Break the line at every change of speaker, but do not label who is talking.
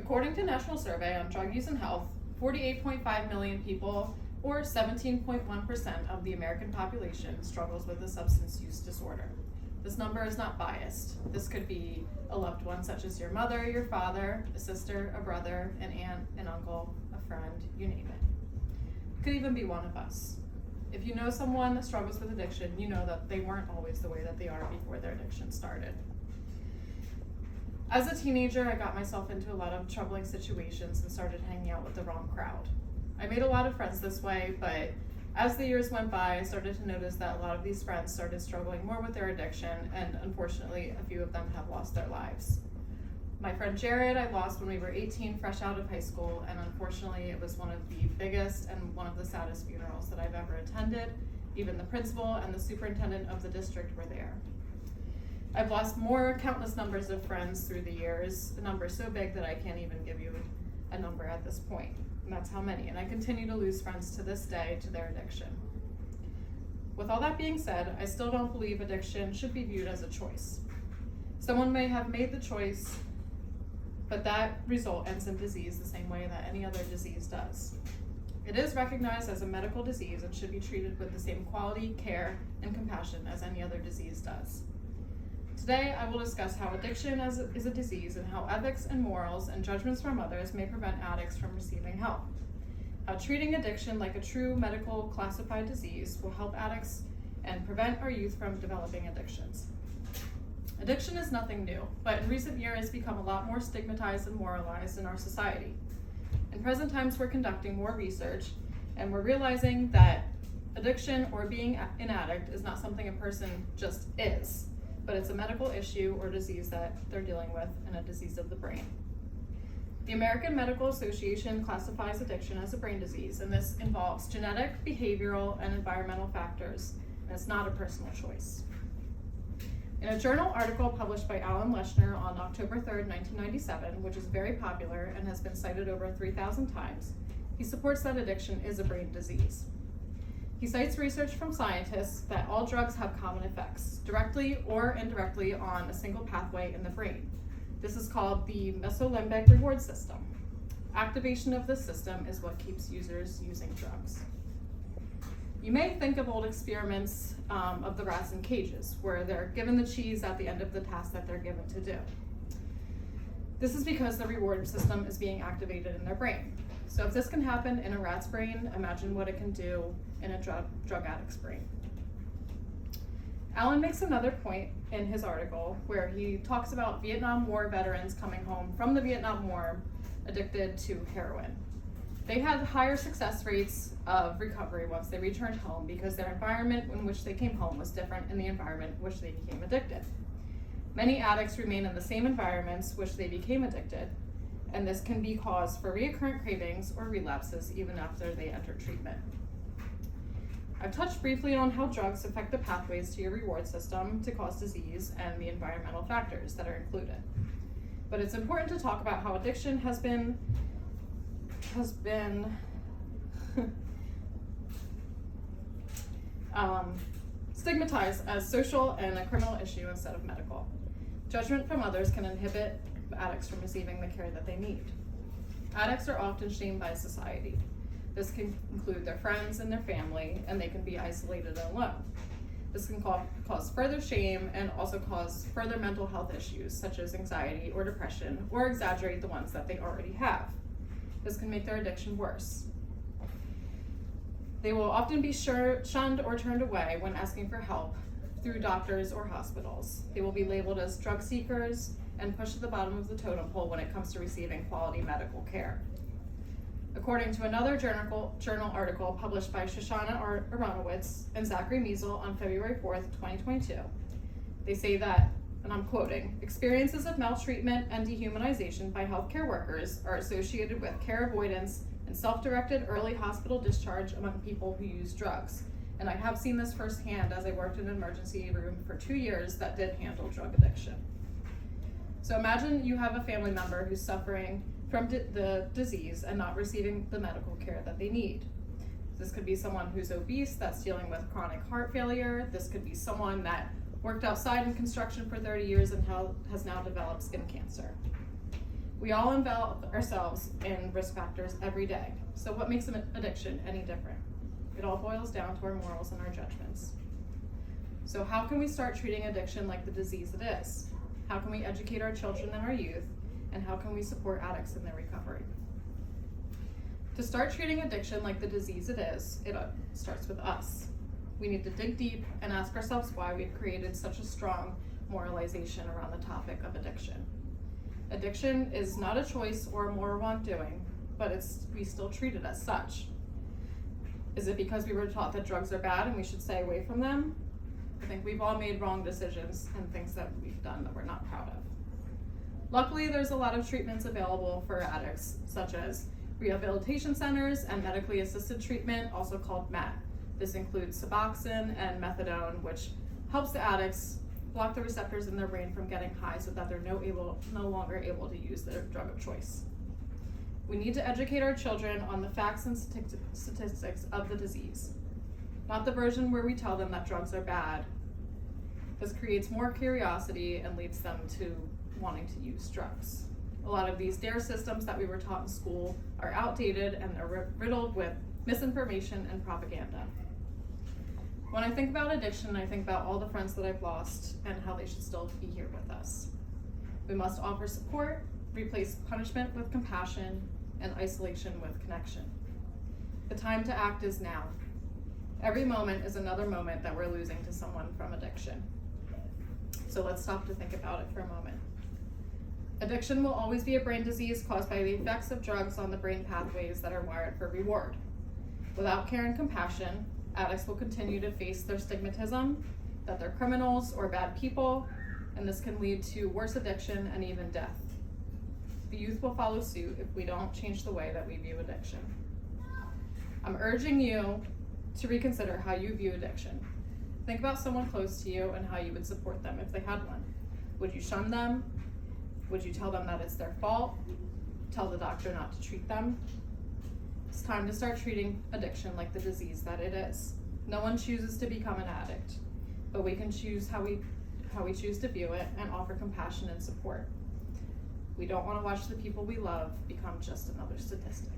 According to a national survey on drug use and health, 48.5 million people, or 17.1% of the American population, struggles with a substance use disorder. This number is not biased. This could be a loved one such as your mother, your father, a sister, a brother, an aunt, an uncle, a friend, you name it. It could even be one of us. If you know someone that struggles with addiction, you know that they weren't always the way that they are before their addiction started. As a teenager, I got myself into a lot of troubling situations and started hanging out with the wrong crowd. I made a lot of friends this way, but as the years went by, I started to notice that a lot of these friends started struggling more with their addiction, and unfortunately, a few of them have lost their lives. My friend Jared, I lost when we were 18, fresh out of high school, and unfortunately, it was one of the biggest and one of the saddest funerals that I've ever attended. Even the principal and the superintendent of the district were there. I've lost countless numbers of friends through the years, a number so big that I can't even give you a number at this point. And that's how many, and I continue to lose friends to this day to their addiction. With all that being said, I still don't believe addiction should be viewed as a choice. Someone may have made the choice, but that result ends in disease the same way that any other disease does. It is recognized as a medical disease and should be treated with the same quality, care, and compassion as any other disease does. Today, I will discuss how addiction is a disease and how ethics and morals and judgments from others may prevent addicts from receiving help. How treating addiction like a true medical classified disease will help addicts and prevent our youth from developing addictions. Addiction is nothing new, but in recent years has become a lot more stigmatized and moralized in our society. In present times, we're conducting more research, and we're realizing that addiction or being an addict is not something a person just is, but it's a medical issue or disease that they're dealing with, and a disease of the brain. The American Medical Association classifies addiction as a brain disease, and this involves genetic, behavioral, and environmental factors, and it's not a personal choice. In a journal article published by Alan Leshner on October 3rd, 1997, which is very popular and has been cited over 3,000 times, he supports that addiction is a brain disease. He cites research from scientists that all drugs have common effects, directly or indirectly on a single pathway in the brain. This is called the mesolimbic reward system. Activation of this system is what keeps users using drugs. You may think of old experiments of the rats in cages, where they're given the cheese at the end of the task that they're given to do. This is because the reward system is being activated in their brain. So if this can happen in a rat's brain, imagine what it can do in a drug addict's brain. Alan makes another point in his article where he talks about Vietnam War veterans coming home from the Vietnam War addicted to heroin. They had higher success rates of recovery once they returned home because their environment in which they came home was different in the environment in which they became addicted. Many addicts remain in the same environments which they became addicted, and this can be cause for recurrent cravings or relapses even after they enter treatment. I've touched briefly on how drugs affect the pathways to your reward system to cause disease and the environmental factors that are included. But it's important to talk about how addiction has been stigmatized as social and a criminal issue instead of medical. Judgment from others can inhibit addicts from receiving the care that they need. Addicts are often shamed by society. This can include their friends and their family, and they can be isolated and alone. This can cause further shame and also cause further mental health issues such as anxiety or depression, or exaggerate the ones that they already have. This can make their addiction worse. They will often be shunned or turned away when asking for help through doctors or hospitals. They will be labeled as drug seekers and pushed to the bottom of the totem pole when it comes to receiving quality medical care. According to another journal article published by Shoshana Aronowitz and Zachary Measle on February 4th, 2022, they say that, and I'm quoting, experiences of maltreatment and dehumanization by healthcare workers are associated with care avoidance and self-directed early hospital discharge among people who use drugs. And I have seen this firsthand as I worked in an emergency room for 2 years that did handle drug addiction. So imagine you have a family member who's suffering from the disease and not receiving the medical care that they need. This could be someone who's obese that's dealing with chronic heart failure. This could be someone that worked outside in construction for 30 years and has now developed skin cancer. We all involve ourselves in risk factors every day. So what makes an addiction any different? It all boils down to our morals and our judgments. So how can we start treating addiction like the disease it is? How can we educate our children and our youth? And how can we support addicts in their recovery? To start treating addiction like the disease it is, it starts with us. We need to dig deep and ask ourselves why we've created such a strong moralization around the topic of addiction. Addiction is not a choice or a moral wrongdoing, but we still treat it as such. Is it because we were taught that drugs are bad and we should stay away from them? I think we've all made wrong decisions and things that we've done that we're not proud of. Luckily, there's a lot of treatments available for addicts, such as rehabilitation centers and medically assisted treatment, also called MET. This includes Suboxone and methadone, which helps the addicts block the receptors in their brain from getting high so that they're no longer able to use their drug of choice. We need to educate our children on the facts and statistics of the disease, not the version where we tell them that drugs are bad. This creates more curiosity and leads them to wanting to use drugs. A lot of these DARE systems that we were taught in school are outdated and they're riddled with misinformation and propaganda. When I think about addiction, I think about all the friends that I've lost and how they should still be here with us. We must offer support, replace punishment with compassion, and isolation with connection. The time to act is now. Every moment is another moment that we're losing to someone from addiction. So let's stop to think about it for a moment. Addiction will always be a brain disease caused by the effects of drugs on the brain pathways that are wired for reward. Without care and compassion, addicts will continue to face their stigmatism, that they're criminals or bad people, and this can lead to worse addiction and even death. The youth will follow suit if we don't change the way that we view addiction. I'm urging you to reconsider how you view addiction. Think about someone close to you and how you would support them if they had one. Would you shun them? Would you tell them that it's their fault? Tell the doctor not to treat them? It's time to start treating addiction like the disease that it is. No one chooses to become an addict, but we can choose how we choose to view it and offer compassion and support. We don't want to watch the people we love become just another statistic.